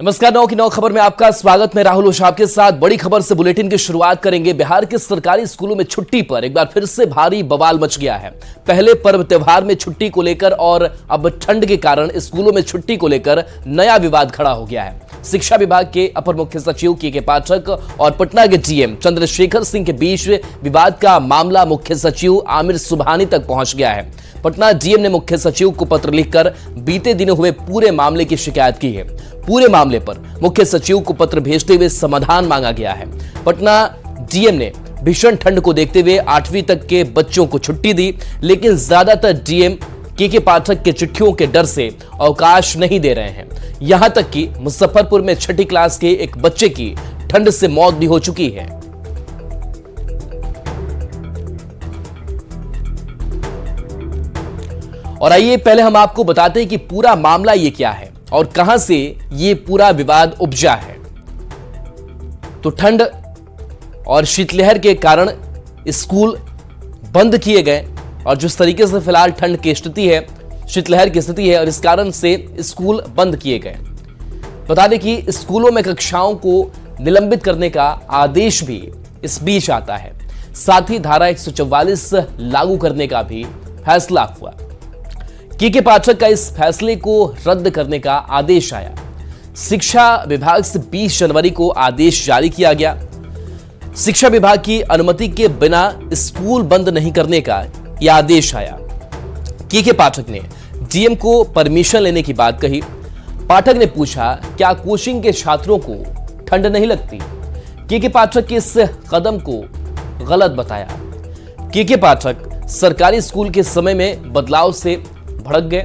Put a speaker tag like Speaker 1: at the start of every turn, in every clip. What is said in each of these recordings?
Speaker 1: नमस्कार। 9 की 9 खबर में आपका स्वागत। मैं राहुल ओझा आपके साथ बड़ी खबर से बुलेटिन की शुरुआत करेंगे। बिहार के सरकारी स्कूलों में छुट्टी पर एक बार फिर से भारी बवाल मच गया है। पहले पर्व त्योहार में छुट्टी को लेकर और अब ठंड के कारण स्कूलों में छुट्टी को लेकर नया विवाद खड़ा हो गया है। शिक्षा विभाग के अपर मुख्य सचिव के पाठक और पटना के डीएम चंद्रशेखर सिंह के बीच विवाद का मामला मुख्य सचिव आमिर सुबहानी तक पहुंच गया है। पटना डीएम ने मुख्य सचिव को पत्र लिखकर बीते दिनों हुए पूरे मामले की शिकायत की है। पूरे मामले पर मुख्य सचिव को पत्र भेजते हुए समाधान मांगा गया है। पटना डीएम ने भीषण ठंड को देखते हुए 8वीं तक के बच्चों को छुट्टी दी, लेकिन ज्यादातर डीएम के पाठक के चिट्ठियों के डर से अवकाश नहीं दे रहे हैं। यहां तक कि मुजफ्फरपुर में 6ठी क्लास के एक बच्चे की ठंड से मौत भी हो चुकी है। और आइए पहले हम आपको बताते हैं कि पूरा मामला ये क्या है और कहां से ये पूरा विवाद उपजा है। तो ठंड और शीतलहर के कारण स्कूल बंद किए गए और जिस तरीके से फिलहाल ठंड की स्थिति है, शीतलहर की स्थिति है और इस कारण से स्कूल बंद किए गए। बता दें कि स्कूलों में कक्षाओं को निलंबित करने का आदेश भी इस बीच आता है। साथ ही धारा 144 लागू करने का भी फैसला हुआ। के पाठक का इस फैसले को रद्द करने का आदेश आया। शिक्षा विभाग से 20 जनवरी को आदेश जारी किया गया। शिक्षा विभाग की अनुमति के बिना स्कूल बंद नहीं करने का यह आदेश आया। के पाठक ने डीएम को परमिशन लेने की बात कही। पाठक ने पूछा, क्या कोचिंग के छात्रों को ठंड नहीं लगती? के पाठक के इस कदम को गलत बताया। के पाठक सरकारी स्कूल के समय में बदलाव से भड़क गए।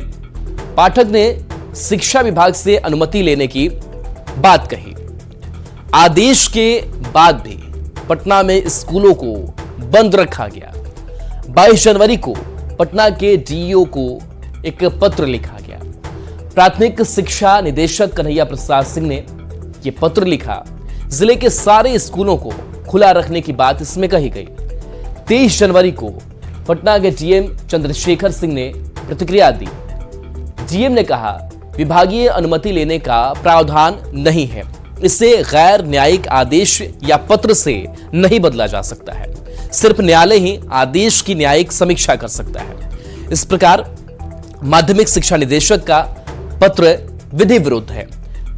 Speaker 1: पाठक ने शिक्षा विभाग से अनुमति लेने की बात कही। आदेश के बाद भी पटना में स्कूलों को बंद रखा गया। 22 जनवरी को पटना के डीईओ को एक पत्र लिखा गया। प्राथमिक शिक्षा निदेशक कन्हैया प्रसाद सिंह ने यह पत्र लिखा। जिले के सारे स्कूलों को खुला रखने की बात इसमें कही गई। 23 जनवरी को पटना के डीएम चंद्रशेखर सिंह ने प्रतिक्रिया दी। डीएम ने कहा, विभागीय अनुमति लेने का प्रावधान नहीं है। इसे गैर न्यायिक आदेश या पत्र से नहीं बदला जा सकता है। सिर्फ न्यायालय ही आदेश की न्यायिक समीक्षा कर सकता है। इस प्रकार माध्यमिक शिक्षा निदेशक का पत्र विधि विरुद्ध है।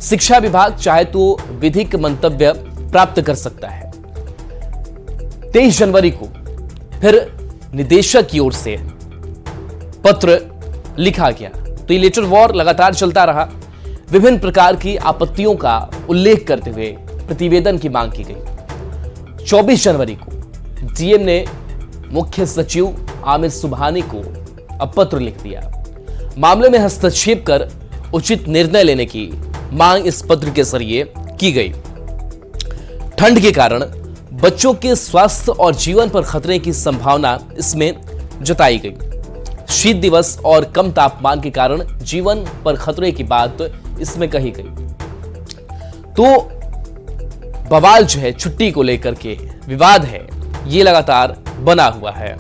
Speaker 1: शिक्षा विभाग चाहे तो विधिक मंतव्य प्राप्त कर सकता है। 23 जनवरी को फिर निदेशक की ओर से पत्र लिखा गया। तो ये लेटर वॉर लगातार चलता रहा। विभिन्न प्रकार की आपत्तियों का उल्लेख करते हुए प्रतिवेदन की मांग की गई। 24 जनवरी को डीएम ने मुख्य सचिव आमिर सुबहानी को अब पत्र लिख दिया। मामले में हस्तक्षेप कर उचित निर्णय लेने की मांग इस पत्र के जरिए की गई। ठंड के कारण बच्चों के स्वास्थ्य और जीवन पर खतरे की संभावना इसमें जताई गई। शीत दिवस और कम तापमान के कारण जीवन पर खतरे की बात इसमें कही गई। तो बवाल जो है छुट्टी को लेकर के विवाद है, ये लगातार बना हुआ है।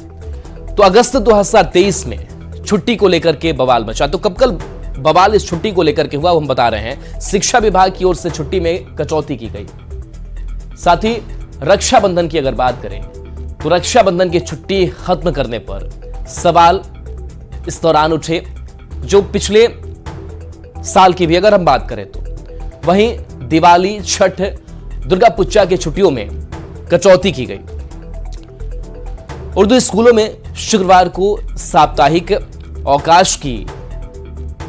Speaker 1: तो अगस्त 2023 में छुट्टी को लेकर के बवाल मचा। तो कब बवाल इस छुट्टी को लेकर के हुआ वो हम बता रहे हैं। शिक्षा विभाग की ओर से छुट्टी में कटौती की गई। साथ ही रक्षाबंधन की अगर बात करें तो रक्षाबंधन की छुट्टी खत्म करने पर सवाल इस दौरान उठे, जो पिछले साल की भी अगर हम बात करें तो। वहीं दिवाली, छठ, दुर्गा पूजा की छुट्टियों में कटौती की गई। उर्दू स्कूलों में शुक्रवार को साप्ताहिक अवकाश की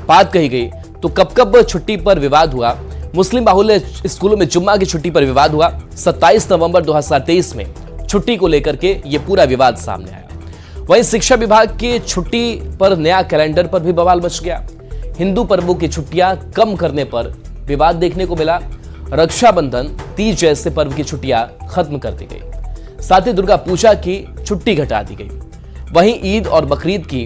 Speaker 1: बात कही गई। तो कब छुट्टी पर विवाद हुआ। मुस्लिम बाहुल्य स्कूलों में जुम्मा की छुट्टी पर विवाद हुआ। 27 नवंबर 2023 में छुट्टी को लेकर के यह पूरा विवाद सामने आया। वहीं शिक्षा विभाग की छुट्टी पर नया कैलेंडर पर भी बवाल मच गया। हिंदू पर्वों की छुट्टियां कम करने पर विवाद देखने को मिला। रक्षाबंधन, तीज जैसे पर्व की छुट्टियां खत्म कर दी गई। साथ ही दुर्गा पूजा की छुट्टी घटा दी गई। वहीं ईद और बकरीद की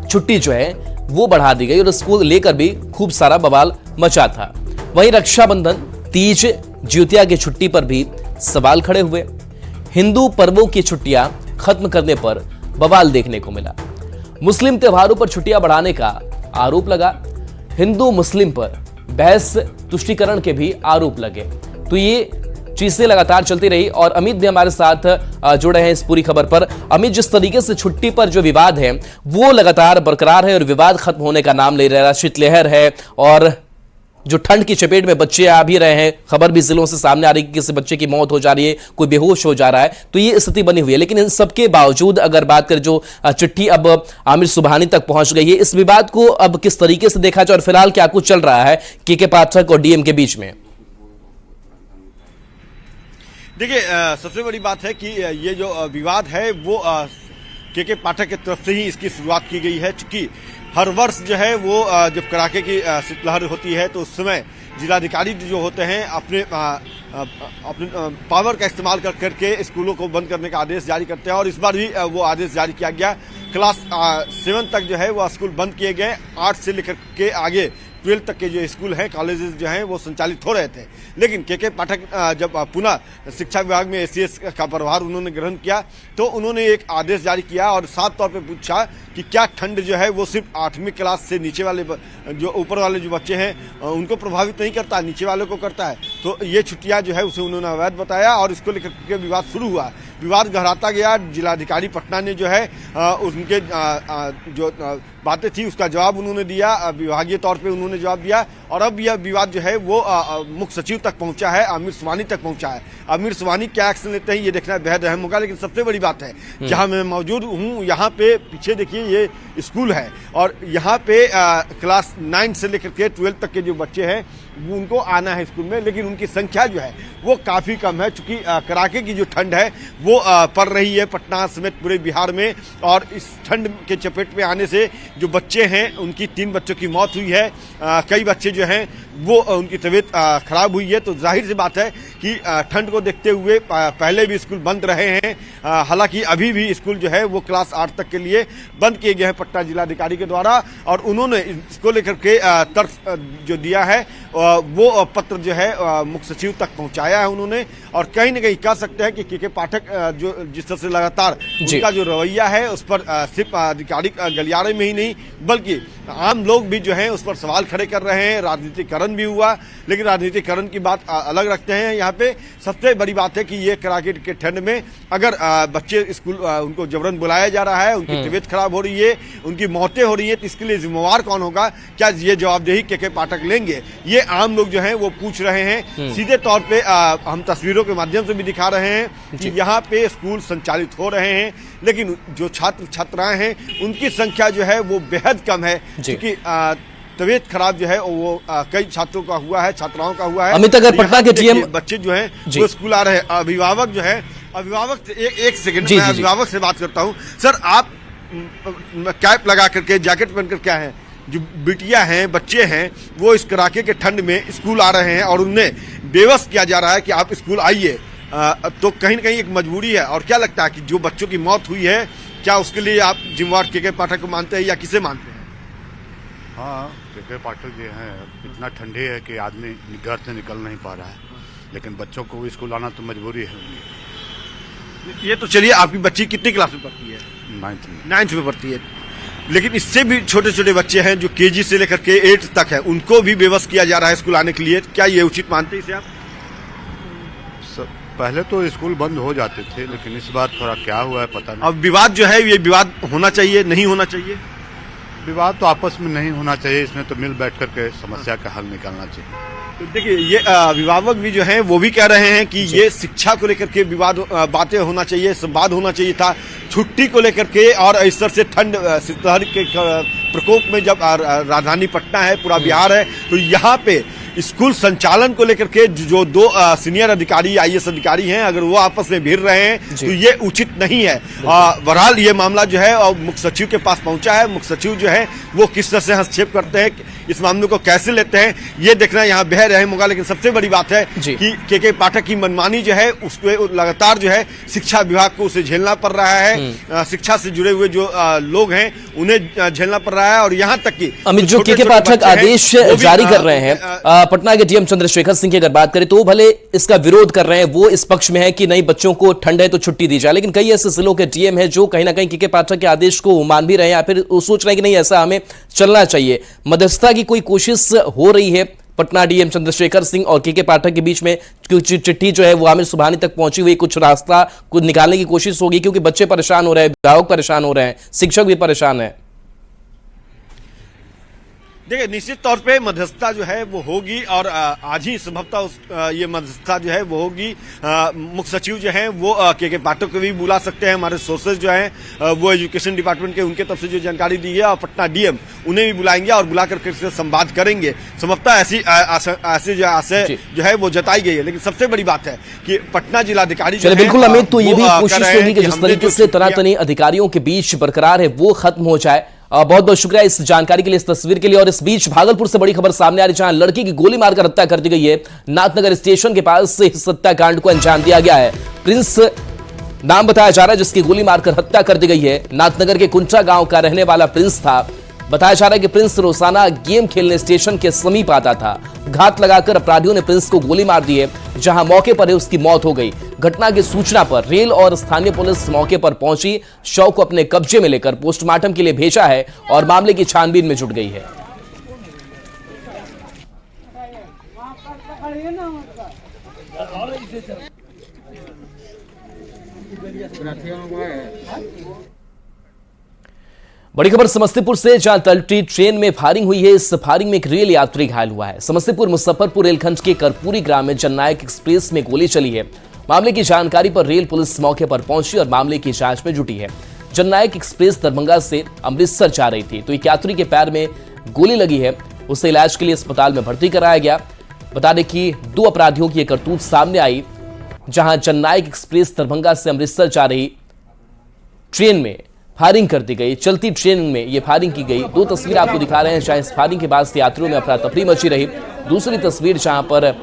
Speaker 1: छुट्टी जो है वो बढ़ा दी गई और स्कूल लेकर भी खूब सारा बवाल मचा था। वहीं रक्षाबंधन, तीज, ज्योतिया की छुट्टी पर भी सवाल खड़े हुए। हिंदू पर्वों की छुट्टियां खत्म करने पर बवाल देखने को मिला। मुस्लिम त्योहारों पर छुट्टियां बढ़ाने का आरोप लगा। हिंदू मुस्लिम पर बहस तुष्टीकरण के भी आरोप लगे। तो ये चीजें लगातार चलती रही और अमित भी हमारे साथ जुड़े हैं इस पूरी खबर पर। अमित, जिस तरीके से छुट्टी पर जो विवाद है वो लगातार बरकरार है और विवाद खत्म होने का नाम ले रहा है, शीतलहर है और जो ठंड की चपेट में बच्चे आ भी रहे हैं, खबर भी जिलों से सामने आ रही है कि किसी बच्चे की मौत हो जा रही है, कोई बेहोश हो जा रहा है, तो ये स्थिति बनी हुई है। लेकिन इन सबके बावजूद अगर बात करें जो चिट्ठी अब आमिर सुबहानी तक पहुंच गई है, इस विवाद को अब किस तरीके से देखा जाए और फिलहाल क्या कुछ चल रहा है के पाठक और डीएम के बीच में?
Speaker 2: देखिए, सबसे बड़ी बात है कि ये जो विवाद है वो के पाठक की तरफ से ही इसकी शुरुआत की गई है। चूंकि हर वर्ष जो है वो जब कड़ाके की शीतलहर होती है तो उस समय जिलाधिकारी जो होते हैं अपने पावर का इस्तेमाल करके स्कूलों को बंद करने का आदेश जारी करते हैं और इस बार भी वो आदेश जारी किया गया। क्लास 7 तक जो है वो स्कूल बंद किए गए। 8 से लेकर के आगे 12 तक के जो स्कूल हैं, कॉलेजेस जो हैं वो संचालित हो रहे थे। लेकिन के पाठक जब पुनः शिक्षा विभाग में एसीएस का प्रभार उन्होंने ग्रहण किया तो उन्होंने एक आदेश जारी किया और साफ तौर पे पूछा कि क्या ठंड जो है वो सिर्फ 8वीं क्लास से नीचे वाले जो ऊपर वाले जो बच्चे हैं उनको प्रभावित नहीं करता, नीचे वालों को करता है। तो ये छुट्टियां जो है उसे उन्होंने अवैध बताया और इसको लेकर के विवाद शुरू हुआ। विवाद गहराता गया। जिलाधिकारी पटना ने जो है उनके जो बातें थी उसका जवाब उन्होंने दिया, विभागीय तौर पे उन्होंने जवाब दिया और अब यह विवाद जो है वो मुख्य सचिव तक पहुंचा है, आमिर सुबहानी तक पहुंचा है। आमिर सुबहानी क्या एक्शन लेते हैं ये देखना बेहद अहम होगा। लेकिन सबसे बड़ी बात है जहां मैं मौजूद हूं यहाँ पे पीछे देखिए ये स्कूल है और यहाँ पे क्लास 9 से लेकर के 12 तक के जो बच्चे हैं उनको आना है स्कूल में, लेकिन उनकी संख्या जो है वो काफी कम है। चूंकि कड़ाके की जो ठंड है वो पड़ रही है पटना समेत पूरे बिहार में और इस ठंड के चपेट में आने से जो बच्चे हैं उनकी 3 बच्चों की मौत हुई है। कई बच्चे जो हैं वो उनकी तबीयत खराब हुई है। तो जाहिर सी बात है कि ठंड को देखते हुए पहले भी स्कूल बंद रहे हैं। हालांकि अभी भी स्कूल जो है वो क्लास 8 तक के लिए बंद किए गए हैं पटना जिलाधिकारी के द्वारा और उन्होंने इसको लेकर के तर्क जो दिया है वो पत्र जो है मुख्य सचिव तक पहुंचाया है उन्होंने। और कहीं न कहीं कह सकते हैं कि के पाठक जो जिस तरह से लगातार उनका जो रवैया है उस पर सिर्फ अधिकारिक गलियारे में ही नहीं बल्कि आम लोग भी जो हैं उस पर सवाल खड़े कर रहे हैं। राजनीतिकरण भी हुआ, लेकिन राजनीतिकरण की बात अलग रखते हैं। यहाँ पे सबसे बड़ी बात है कि ये कड़ाके के ठंड में अगर बच्चे स्कूल उनको जबरन बुलाया जा रहा है, उनकी तबीयत खराब हो रही है, उनकी मौतें हो रही है, तो इसके लिए जिम्मेवार कौन होगा? क्या ये जवाबदेही के पाठक लेंगे? ये आम लोग जो हैं वो पूछ रहे हैं। सीधे तौर पे हम तस्वीरों के माध्यम से भी दिखा रहे हैं कि यहाँ पे स्कूल संचालित हो रहे हैं, लेकिन जो छात्र छात्राएं हैं उनकी संख्या जो है वो बेहद कम है क्योंकि तबीयत खराब जो है वो कई छात्रों का हुआ है, छात्राओं का हुआ है।
Speaker 1: अमित, अगर पटना के डीएम
Speaker 2: बच्चे जो हैं वो स्कूल आ रहे हैं, अभिभावक जो है अभिभावक एक सेकंड मैं अभिभावक से बात करता हूँ। सर, आप कैप लगा करके जैकेट पहनकर क्या है जो बिटिया हैं बच्चे हैं वो इस कड़ाके के ठंड में स्कूल आ रहे हैं और उन्हें बेवस किया जा रहा है कि आप स्कूल आइए, तो कहीं न कहीं एक मजबूरी है। और क्या लगता है कि जो बच्चों की मौत हुई है क्या उसके लिए आप जिम्मेवार के पाठक को मानते हैं या किसे मानते हैं?
Speaker 3: हाँ, के पाठक जो है इतना ठंडे है कि आदमी घर से निकल नहीं पा रहा है, लेकिन बच्चों को स्कूल आना तो मजबूरी है उनकी।
Speaker 2: ये तो चलिए, आपकी बच्ची कितनी क्लास में पढ़ती है? 9th में पढ़ती है। लेकिन इससे भी छोटे छोटे बच्चे हैं जो केजी से लेकर के 8 तक है, उनको भी बेवस किया जा रहा है स्कूल आने के लिए। क्या ये उचित मानते हैं इसे आप?
Speaker 3: पहले तो स्कूल बंद हो जाते थे, लेकिन इस बार थोड़ा क्या हुआ है पता नहीं।
Speaker 2: अब विवाद जो है ये विवाद होना चाहिए नहीं होना चाहिए?
Speaker 3: विवाद तो आपस में नहीं होना चाहिए, इसमें तो मिल बैठ करके समस्या का हल निकालना चाहिए।
Speaker 2: तो देखिए, ये अभिभावक भी जो हैं वो भी कह रहे हैं कि ये शिक्षा को लेकर के विवाद बातें होना चाहिए, संवाद होना चाहिए था छुट्टी को लेकर के। और इस तरह से ठंड शीतलहर के प्रकोप में जब राजधानी पटना है, पूरा बिहार है, तो यहाँ पे स्कूल संचालन को लेकर के जो 2 सीनियर अधिकारी आईएएस अधिकारी हैं अगर वो आपस में भिड़ रहे हैं तो ये उचित नहीं है। बहरहाल ये मामला जो है और मुख्य सचिव के पास पहुंचा है। मुख्य सचिव जो है वो किस तरह से हस्तक्षेप करते हैं, इस मामले को कैसे लेते हैं, ये देखना यहाँ बेहद अहम होगा। लेकिन सबसे बड़ी बात है कि के पाठक की मनमानी जो है उसको लगातार जो है शिक्षा विभाग को उसे झेलना पड़ रहा है। शिक्षा से जुड़े हुए जो लोग हैं उन्हें झेलना पड़ रहा है। और यहाँ तक कि
Speaker 1: अमित, जो के पाठक आदेश जारी कर रहे हैं, पटना के डीएम चंद्रशेखर सिंह की अगर बात करें तो भले इसका विरोध कर रहे हैं, वो इस पक्ष में है कि नहीं बच्चों को ठंड है तो छुट्टी दी जाए, लेकिन कई ऐसे जिलों के डीएम है जो कहीं ना कहीं के पाठक के आदेश को मान भी रहे हैं या फिर सोच रहे हैं कि नहीं ऐसा हमें चलना चाहिए। मध्यस्थता की कोई कोशिश हो रही है पटना डीएम चंद्रशेखर सिंह और के पाठक के बीच में कुछ चिट्ठी जो है वो आमिर सुबहानी तक पहुंची हुई, कुछ रास्ता कुछ निकालने की कोशिश होगी, क्योंकि बच्चे परेशान हो रहे हैं, अभिभावक परेशान हो रहे हैं, शिक्षक भी परेशान है।
Speaker 2: देखिए, निश्चित तौर पे मध्यस्थता जो है वो होगी और आज ही संभवतः ये मध्यस्थता जो है वो होगी। मुख्य सचिव जो है वो के पाठक को भी बुला सकते हैं। हमारे सोर्सेज जो हैं वो एजुकेशन डिपार्टमेंट के, उनके तरफ से जो जानकारी दी है, और पटना डीएम उन्हें भी बुलाएंगे और बुलाकर के संवाद करेंगे। संभवतः ऐसी जो आशय जो है वो जताई गई है। लेकिन सबसे बड़ी बात है कि पटना जिलाधिकारी जो है,
Speaker 1: बिल्कुल अमित, तो ये भी कोशिश होगी कि जिस तरीके से तनातनी अधिकारियों के बीच बरकरार है वो खत्म हो जाए। बहुत बहुत शुक्रिया इस जानकारी के लिए, इस तस्वीर के लिए। और इस बीच भागलपुर से बड़ी खबर सामने आ रही, जहां लड़की की गोली मारकर हत्या कर दी गई है। नाथनगर स्टेशन के पास से इस हत्याकांड को अंजाम दिया गया है। प्रिंस नाम बताया जा रहा है जिसकी गोली मारकर हत्या कर दी गई है। नाथनगर के कुंचा गांव का रहने वाला प्रिंस था। बताया जा रहा है कि प्रिंस रोजाना गेम खेलने स्टेशन के समीप आता था। घात लगाकर अपराधियों ने प्रिंस को गोली मार दी है, जहां मौके पर ही उसकी मौत हो गई। घटना की सूचना पर रेल और स्थानीय पुलिस मौके पर पहुंची, शव को अपने कब्जे में लेकर पोस्टमार्टम के लिए भेजा है और मामले की छानबीन में जुट गई है। बड़ी खबर समस्तीपुर से, जहां तलटी ट्रेन में फायरिंग हुई है। इस फायरिंग में एक रेल यात्री घायल हुआ है। समस्तीपुर मुजफ्फरपुर रेलखंड के करपूरी ग्राम में जननायक एक्सप्रेस में गोली चली है। मामले की जानकारी पर रेल पुलिस मौके पर पहुंची और मामले की जांच में जुटी है। जननायक एक्सप्रेस दरभंगा से अमृतसर जा रही थी, तो एक यात्री के पैर में गोली लगी है। उसे इलाज के लिए अस्पताल में भर्ती कराया गया। बता दें कि 2 अपराधियों की करतूत सामने आई, जहां जननायक एक्सप्रेस दरभंगा से अमृतसर जा रही ट्रेन में फायरिंग कर दी गई। चलती ट्रेन में यह फायरिंग की गई। 2 तस्वीर आपको दिखा रहे हैं, जहां इस फायरिंग के बाद यात्रियों में अफरा तफरी मची रही। दूसरी तस्वीर जहां पर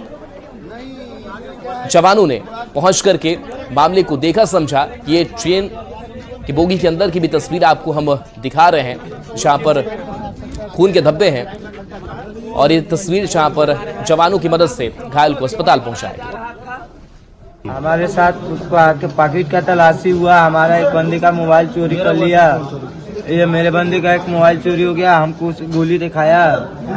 Speaker 1: जवानों ने पहुंच करके मामले को देखा समझा। ये ट्रेन की बोगी के अंदर की भी तस्वीर आपको हम दिखा रहे हैं, जहां पर खून के धब्बे हैं, और ये तस्वीर जहां पर जवानों की मदद से घायल को अस्पताल पहुंचाया गया।
Speaker 4: हमारे साथ पाकिट का तलाशी हुआ। हमारा एक बंदे का मोबाइल चोरी कर लिया। ये मेरे बंदे का एक मोबाइल चोरी हो गया। हमको गोली दिखाया,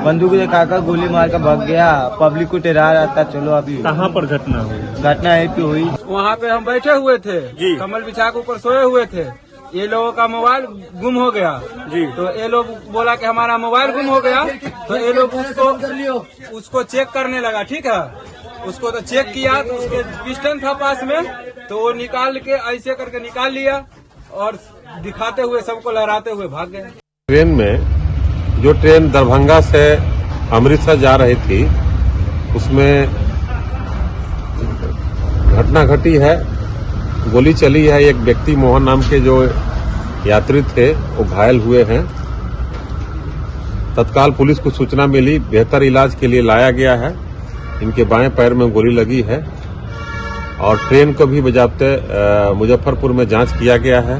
Speaker 4: बंदूक दिखाकर गोली मार कर भाग गया। पब्लिक को डरा रहा था। चलो अभी
Speaker 5: कहाँ पर घटना हुई?
Speaker 4: घटना यहीं पे हुई।
Speaker 6: वहाँ पे हम बैठे हुए थे, कमल बिछा के ऊपर सोए हुए थे। ये लोगों का मोबाइल गुम हो गया जी। तो ये लोग बोला कि हमारा मोबाइल गुम हो गया, तो ये लोग उसको चेक करने लगा। ठीक है, उसको तो चेक किया, तो उसके पिस्टन था पास में, तो वो निकाल के ऐसे करके निकाल लिया और दिखाते हुए सबको लहराते हुए भाग गए।
Speaker 5: ट्रेन में, जो ट्रेन दरभंगा से अमृतसर जा रही थी, उसमें घटना घटी है, गोली चली है। एक व्यक्ति मोहन नाम के जो यात्री थे वो घायल हुए हैं। तत्काल पुलिस को सूचना मिली, बेहतर इलाज के लिए लाया गया है। इनके बाएं पैर में गोली लगी है और ट्रेन को भी बजाते मुजफ्फरपुर में जांच किया गया है,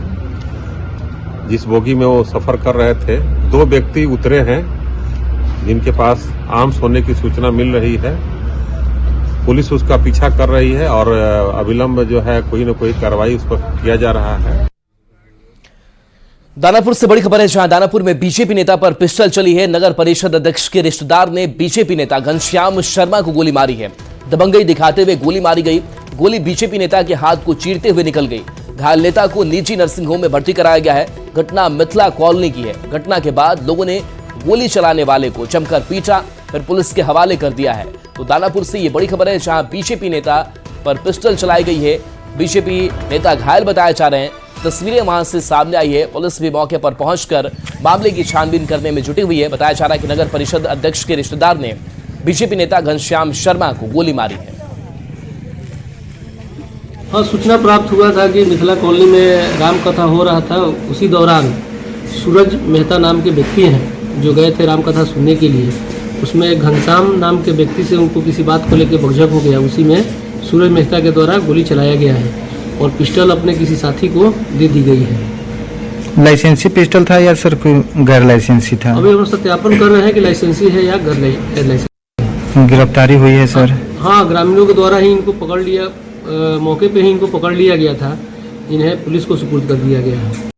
Speaker 5: जिस बोगी में वो सफर कर रहे थे। 2 व्यक्ति उतरे हैं जिनके पास आर्म्स होने की सूचना मिल रही है। पुलिस उसका पीछा कर रही है और अविलंब जो है कोई न कोई कार्रवाई उस पर किया जा रहा है।
Speaker 1: दानापुर से बड़ी खबर है, जहां दानापुर में बीजेपी नेता पर पिस्टल चली है। नगर परिषद अध्यक्ष के रिश्तेदार ने बीजेपी नेता घनश्याम शर्मा को गोली मारी है। दबंगई दिखाते हुए गोली मारी गई। गोली बीजेपी नेता के हाथ को चीरते हुए निकल गई। घायल नेता को निजी नर्सिंग होम में भर्ती कराया गया है। घटना मिथिला कॉलोनी की है। घटना के बाद लोगों ने गोली चलाने वाले को जमकर पीटा, फिर पुलिस के हवाले कर दिया है। तो दानापुर से ये बड़ी खबर है, जहां बीजेपी नेता पर पिस्टल चलाई गई है। बीजेपी नेता घायल बताए जा रहे हैं। तस्वीरें वहां से सामने आई है। पुलिस भी मौके पर पहुंचकर मामले की छानबीन करने में जुटी हुई है। बताया जा रहा है कि नगर परिषद अध्यक्ष के रिश्तेदार ने बीजेपी नेता घनश्याम शर्मा को गोली मारी है।
Speaker 7: हाँ, सूचना प्राप्त हुआ था कि मिथिला कॉलोनी में रामकथा हो रहा था। उसी दौरान सूरज मेहता नाम के व्यक्ति हैं जो गए थे रामकथा सुनने के लिए। उसमें घनश्याम नाम के व्यक्ति से उनको किसी बात को लेकर बकझक हो गया। उसी में सूरज मेहता के द्वारा गोली चलाया गया है और पिस्टल अपने किसी साथी को दे दी गई है।
Speaker 4: लाइसेंसी पिस्टल था या सर कोई गैर लाइसेंसी था?
Speaker 7: अभी हम सत्यापन कर रहे हैं कि लाइसेंसी है या गैर लाइसेंसी।
Speaker 4: गिरफ्तारी हुई है सर?
Speaker 7: हाँ, ग्रामीणों के द्वारा ही इनको पकड़ लिया, मौके पे ही इनको पकड़ लिया गया था। इन्हें पुलिस को सुपुर्द कर दिया गया है।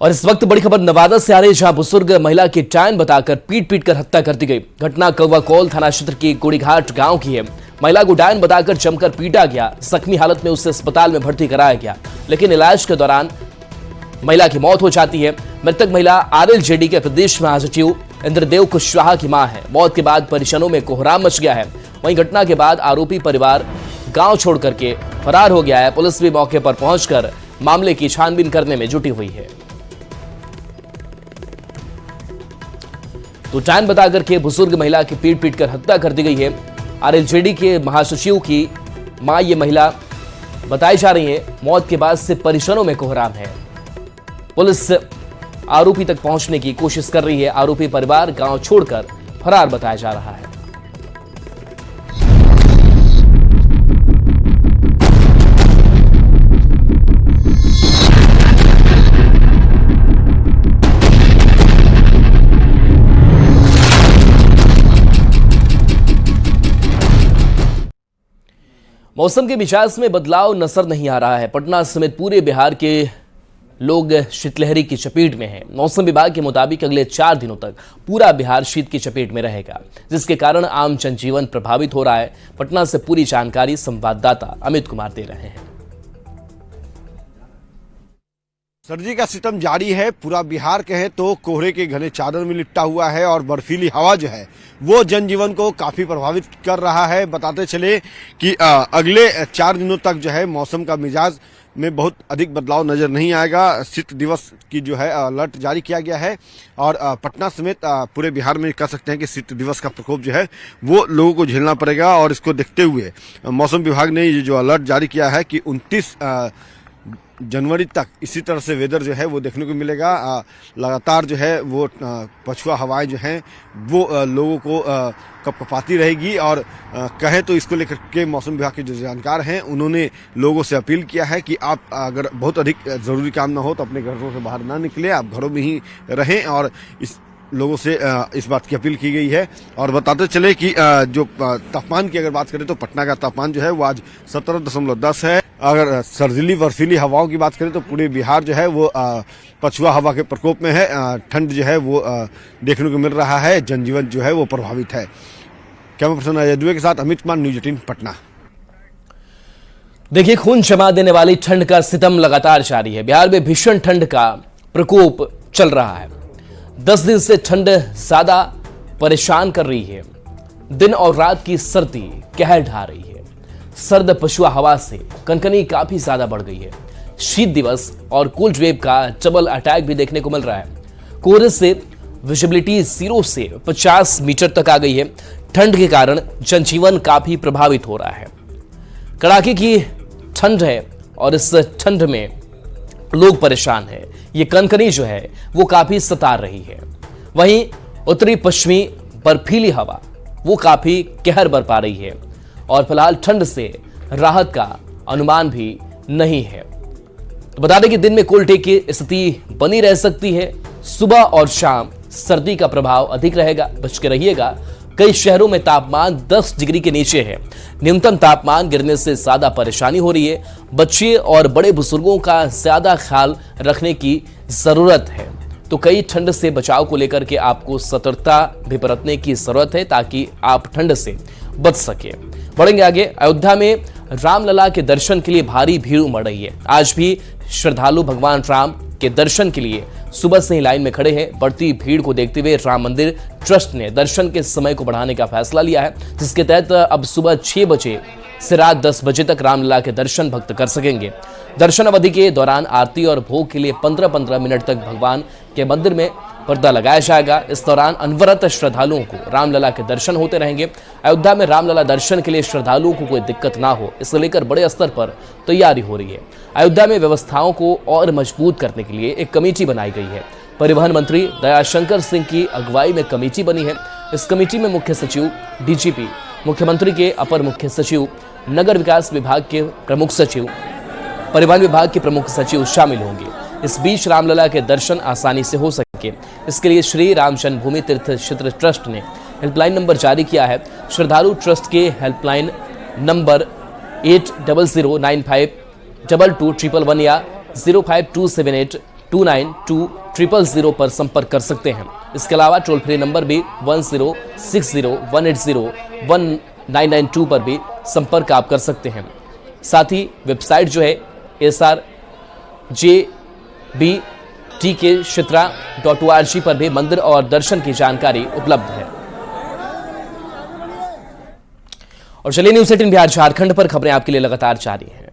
Speaker 1: और इस वक्त बड़ी खबर नवादा से आ रही है, जहां बुजुर्ग महिला की टाइन बताकर पीट कर हत्या कर दी गई। घटना कौवा कौल थाना क्षेत्र की गोड़ीघाट गांव की है। महिला को डायन बताकर जमकर पीटा गया। जख्मी हालत में उसे अस्पताल में भर्ती कराया गया, लेकिन इलाज के दौरान महिला की मौत हो जाती है। मृतक महिला आरएलजेडी के प्रदेश महासचिव इंद्रदेव कुशवाहा की मां है। मौत के बाद परिजनों में कोहराम मच गया है। वहीं घटना के बाद आरोपी परिवार गांव छोड़ करके फरार हो गया है। पुलिस भी मौके पर पहुंचकर मामले की छानबीन करने में जुटी हुई है। तो डायन बताकर के बुजुर्ग महिला की पीट कर हत्या कर दी गई है। आरएलजेडी के महासचिव की मां ये महिला बताई जा रही है। मौत के बाद से परिजनों में कोहराम है। पुलिस आरोपी तक पहुंचने की कोशिश कर रही है। आरोपी परिवार गांव छोड़कर फरार बताया जा रहा है। मौसम के मिजाज में बदलाव नजर नहीं आ रहा है। पटना समेत पूरे बिहार के लोग शीतलहरी की चपेट में हैं। मौसम विभाग के मुताबिक अगले 4 दिनों तक पूरा बिहार शीत की चपेट में रहेगा, जिसके कारण आम जनजीवन प्रभावित हो रहा है। पटना से पूरी जानकारी संवाददाता अमित कुमार दे रहे हैं।
Speaker 2: सर्दी का सितम जारी है। पूरा बिहार कहे तो कोहरे के घने चादर में लिपटा हुआ है और बर्फीली हवा जो है वो जनजीवन को काफी प्रभावित कर रहा है। बताते चले कि अगले 4 दिनों तक जो है मौसम का मिजाज में बहुत अधिक बदलाव नजर नहीं आएगा। शीत दिवस की जो है अलर्ट जारी किया गया है और पटना समेत पूरे बिहार में कह सकते हैं कि शीत दिवस का प्रकोप जो है वो लोगों को झेलना पड़ेगा। और इसको देखते हुए मौसम विभाग ने ये जो अलर्ट जारी किया है कि 29 जनवरी तक इसी तरह से वेदर जो है वो देखने को मिलेगा। लगातार जो है वो पछुआ हवाएं जो हैं वो लोगों को कपकपाती रहेगी। और कहे तो इसको लेकर के मौसम विभाग के जो जानकार हैं उन्होंने लोगों से अपील किया है कि आप अगर बहुत अधिक जरूरी काम ना हो तो अपने घरों से बाहर ना निकले, आप घरों में ही रहें। और इस लोगों से इस बात की अपील की गई है। और बताते चले कि जो तापमान की अगर बात करें तो पटना का तापमान जो है वो आज 17.10 है। अगर सर्दीली बर्फीली हवाओं की बात करें तो पूरे बिहार जो है वो पछुआ हवा के प्रकोप में है। ठंड जो है वो देखने को मिल रहा है। जनजीवन जो है वो प्रभावित है। कैमरा पर्सन अजय दुबे के साथ अमित कुमार, न्यूज 18 पटना।
Speaker 1: देखिए, खून जमा देने वाली ठंड का सितम लगातार जारी है। बिहार में भीषण ठंड का प्रकोप चल रहा है। 10 दिन से ठंड ज्यादा परेशान कर रही है। दिन और रात की सर्दी कहर ढा रही है। सर्द पछुआ हवा से कनकनी काफी ज्यादा बढ़ गई है। शीत दिवस और कोल्ड वेव का डबल अटैक भी देखने को मिल रहा है। कोहरे से विजिबिलिटी 0 से 50 मीटर तक आ गई है। ठंड के कारण जनजीवन काफी प्रभावित हो रहा है। कड़ाके की ठंड है और इस ठंड में लोग परेशान हैं। ये कनकनी जो है वो काफी सता रही है। वहीं उत्तरी पश्चिमी बर्फीली हवा वो काफी कहर बरपा रही है और फिलहाल ठंड से राहत का अनुमान भी नहीं है। तो बता दें कि दिन में कोल्ड डे की स्थिति बनी रह सकती है। सुबह और शाम सर्दी का प्रभाव अधिक रहेगा, बच के रहिएगा। कई शहरों में तापमान 10 डिग्री के नीचे है। न्यूनतम तापमान गिरने से ज्यादा परेशानी हो रही है। बच्चे और बड़े बुजुर्गों का ज्यादा ख्याल रखने की जरूरत है। तो कई ठंड से बचाव को लेकर के आपको सतर्कता भी बरतने की जरूरत है ताकि आप ठंड से बच सके। बढ़ेंगे आगे। अयोध्या में रामलला के दर्शन के लिए भारी भीड़ उमड़ रही है। आज भी श्रद्धालु भगवान राम के दर्शन के लिए सुबह से ही लाइन में खड़े हैं। बढ़ती भीड़ को देखते हुए राम मंदिर ट्रस्ट ने दर्शन के समय को बढ़ाने का फैसला लिया है, जिसके तहत अब सुबह 6 बजे से रात 10 बजे तक रामलला के दर्शन भक्त कर सकेंगे। दर्शन अवधि के दौरान आरती और भोग के लिए 15-15 मिनट तक भगवान के मंदिर में पर्दा लगाया जाएगा। इस दौरान अनवरत श्रद्धालुओं को रामलला के दर्शन होते रहेंगे। अयोध्या में रामलला दर्शन के लिए श्रद्धालुओं को कोई दिक्कत ना हो, इसे लेकर बड़े स्तर पर तैयारी हो रही है। अयोध्या में व्यवस्थाओं को और मजबूत करने के लिए एक कमेटी बनाई गई है। परिवहन मंत्री दयाशंकर सिंह की अगुवाई में कमेटी बनी है। इस कमेटी में मुख्य सचिव, डीजीपी, मुख्यमंत्री के अपर मुख्य सचिव, नगर विकास विभाग के प्रमुख सचिव, परिवहन विभाग के प्रमुख सचिव शामिल होंगे। इस बीच रामलला के दर्शन आसानी से हो सके, इसके लिए श्री राम जन्मभूमि तीर्थ क्षेत्र ट्रस्ट ने हेल्पलाइन नंबर जारी किया है। श्रद्धालु ट्रस्ट के हेल्पलाइन नंबर 8009522211 या 05278 292000 पर संपर्क कर सकते हैं। इसके अलावा टोल फ्री नंबर भी 1060-180-192 पर भी संपर्क आप कर सकते हैं। साथ ही वेबसाइट जो है srjbtkshitra.org पर भी मंदिर और दर्शन की जानकारी उपलब्ध है। और चलिए न्यूज़ 18 बिहार झारखंड पर खबरें आपके लिए लगातार जारी हैं।